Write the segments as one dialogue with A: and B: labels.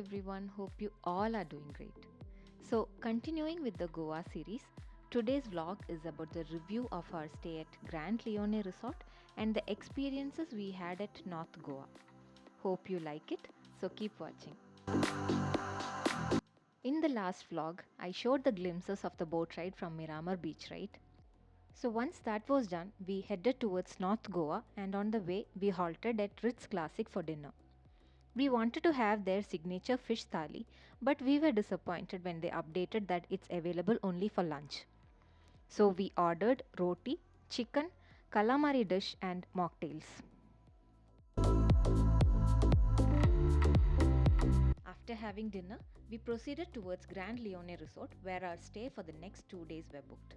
A: everyone, hope you all are doing great. So, continuing with the Goa series, today's vlog is about the review of our stay at Grand Leoney Resort and the experiences we had at North Goa. Hope you like it, so keep watching. In the last vlog, I showed the glimpses of the boat ride from Miramar Beach, right? So once that was done, we headed towards North Goa and on the way we halted at Ritz Classic for dinner. We wanted to have their signature fish thali, but we were disappointed when they updated that it's available only for lunch. So we ordered roti, chicken, calamari dish and mocktails. After having dinner, we proceeded towards Grand Leoney Resort where our stay for the next 2 days were booked.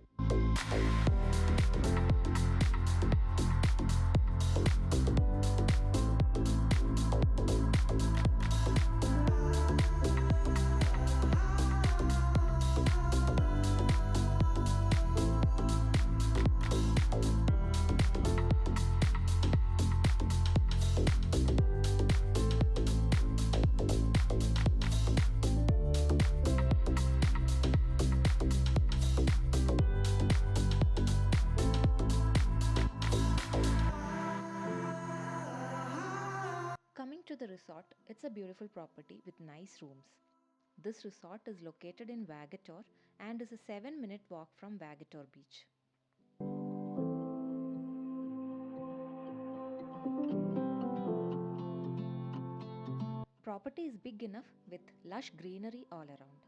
A: Coming to the resort, it's a beautiful property with nice rooms. This resort is located in Vagator and is a 7-minute walk from Vagator Beach. Property is big enough with lush greenery all around.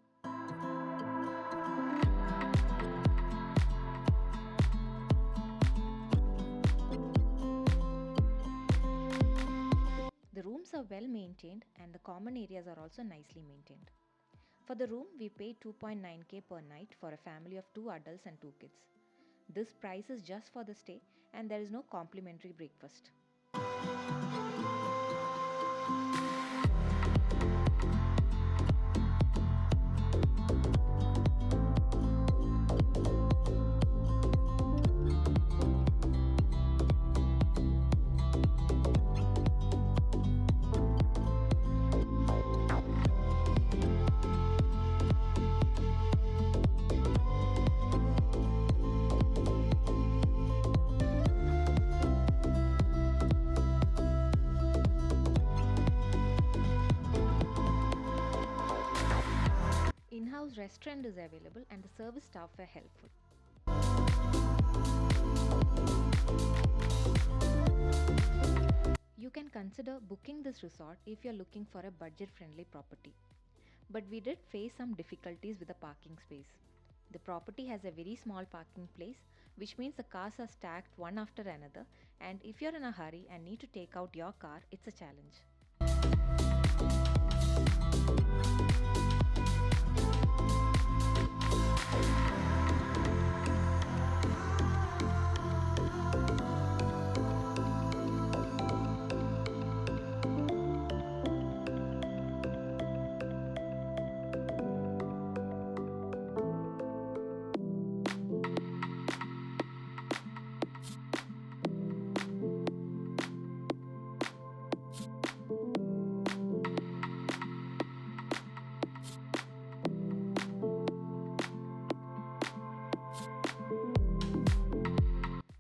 A: The rooms are well maintained and the common areas are also nicely maintained. For the room, we paid 2.9k per night for a family of 2 adults and 2 kids. This price is just for the stay and there is no complimentary breakfast. In-house restaurant is available and the service staff were helpful. You can consider booking this resort if you are looking for a budget-friendly property. But we did face some difficulties with the parking space. The property has a very small parking place, which means the cars are stacked one after another, and if you're in a hurry and need to take out your car, it's a challenge.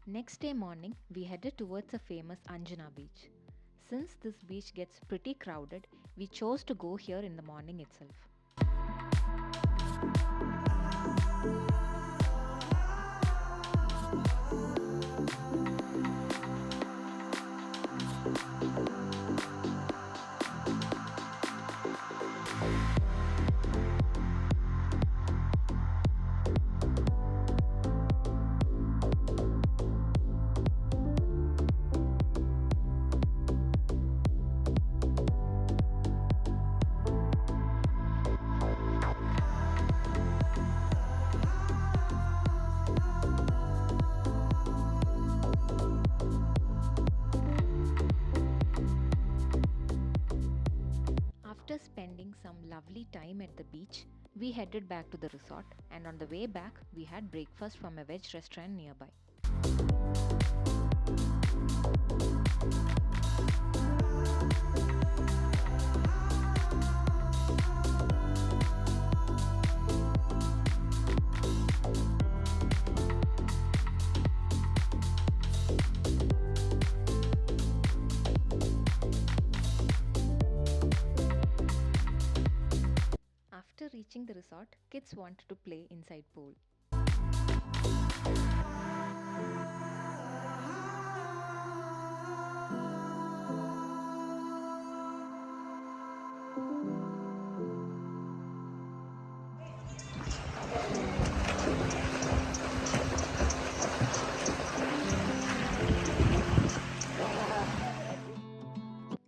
A: Next day morning, we headed towards a famous Anjuna beach. Since this beach gets pretty crowded, we chose to go here in the morning itself. After spending some lovely time at the beach, we headed back to the resort and on the way back we had breakfast from a veg restaurant nearby. reaching the resort, kids wanted to play inside pool.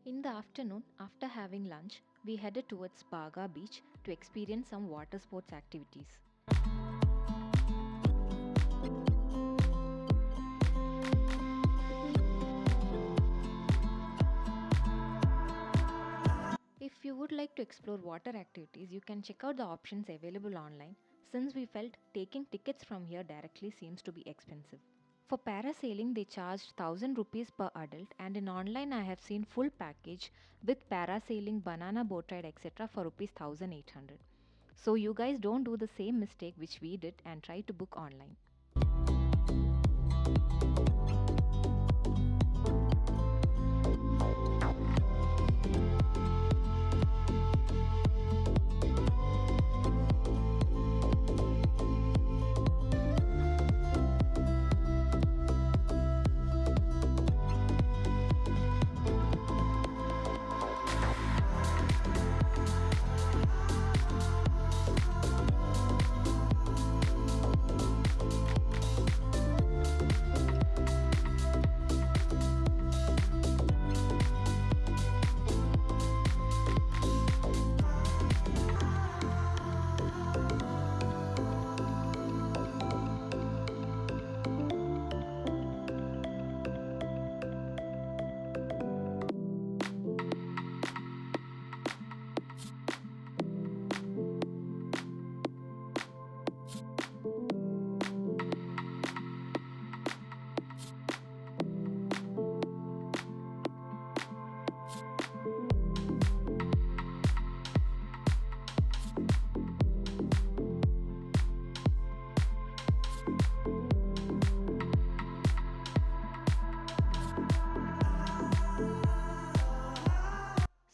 A: In the afternoon, after having lunch, we headed towards Baga beach to experience some water sports activities. If you would like to explore water activities, you can check out the options available online since we felt taking tickets from here directly seems to be expensive. For parasailing, they charged 1000 rupees per adult, and in online, I have seen full package with parasailing, banana boat ride, etc. for rupees 1800. So, you guys don't do the same mistake which we did and try to book online.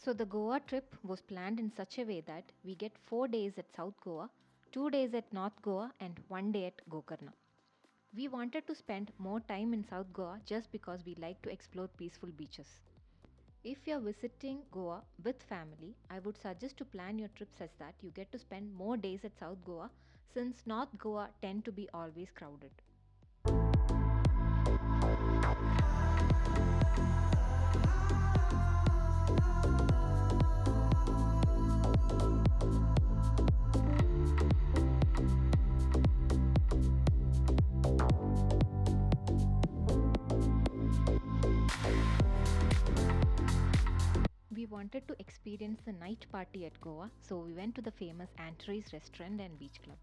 A: So the Goa trip was planned in such a way that we get 4 days at South Goa, 2 days at North Goa, and 1 day at Gokarna. We wanted to spend more time in South Goa just because we like to explore peaceful beaches. If you're visiting Goa with family, I would suggest to plan your trip such that you get to spend more days at South Goa since North Goa tend to be always crowded. We wanted to experience the night party at Goa, so we went to the famous Antares restaurant and beach club.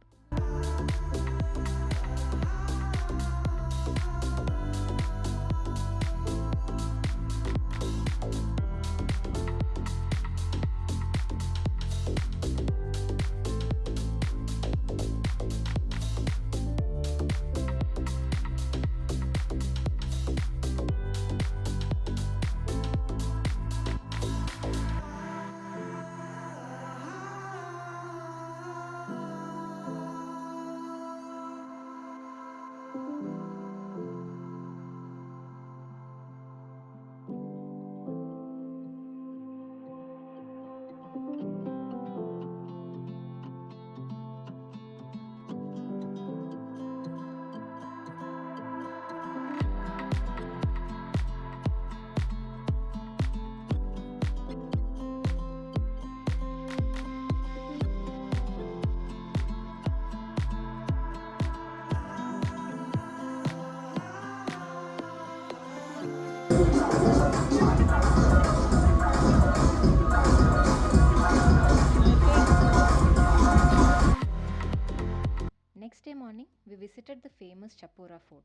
A: Next day morning, we visited the famous Chapora fort.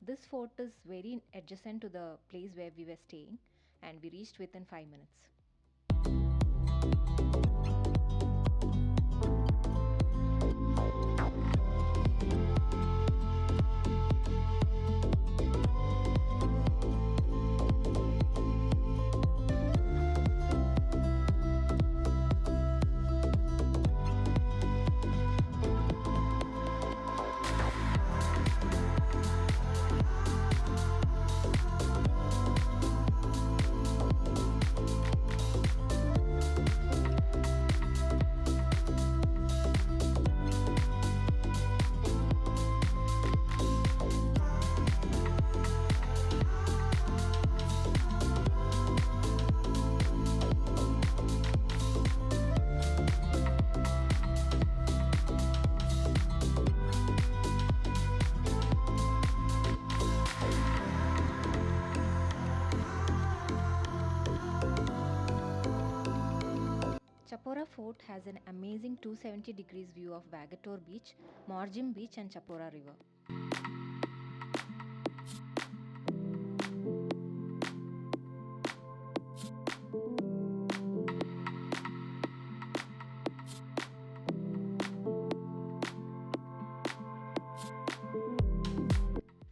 A: This fort is very adjacent to the place where we were staying, and we reached within 5 minutes. Chapora Fort has an amazing 270 degrees view of Vagator Beach, Morjim Beach and Chapora River.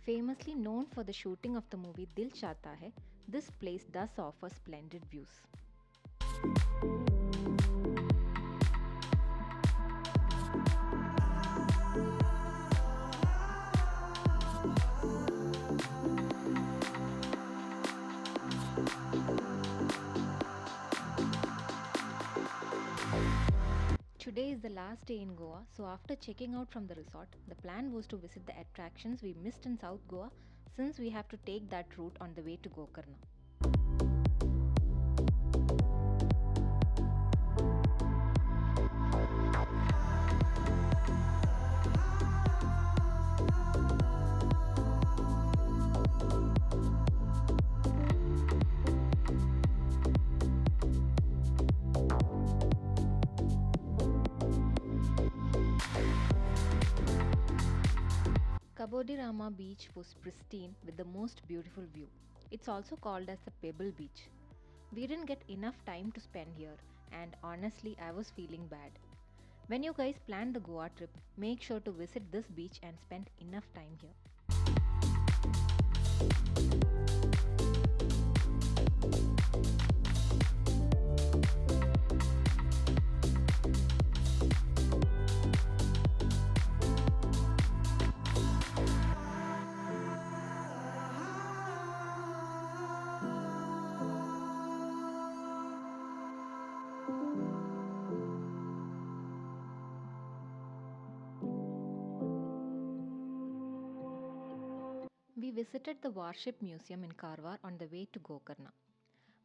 A: Famously known for the shooting of the movie Dil Chahta Hai, this place does offer splendid views. Today is the last day in Goa, so after checking out from the resort, the plan was to visit the attractions we missed in South Goa since we have to take that route on the way to Gokarna. Kabodirama beach was pristine with the most beautiful view. It's also called as the Pebble Beach. We didn't get enough time to spend here, and honestly, I was feeling bad. When you guys plan the Goa trip, make sure to visit this beach and spend enough time here. We visited the Warship Museum in Karwar on the way to Gokarna.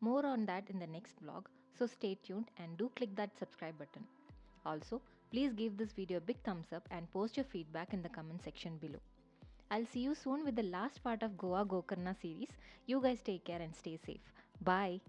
A: More on that in the next vlog, so stay tuned and do click that subscribe button. Also, please give this video a big thumbs up and post your feedback in the comment section below. I'll see you soon with the last part of Goa Gokarna series. You guys take care and stay safe. Bye.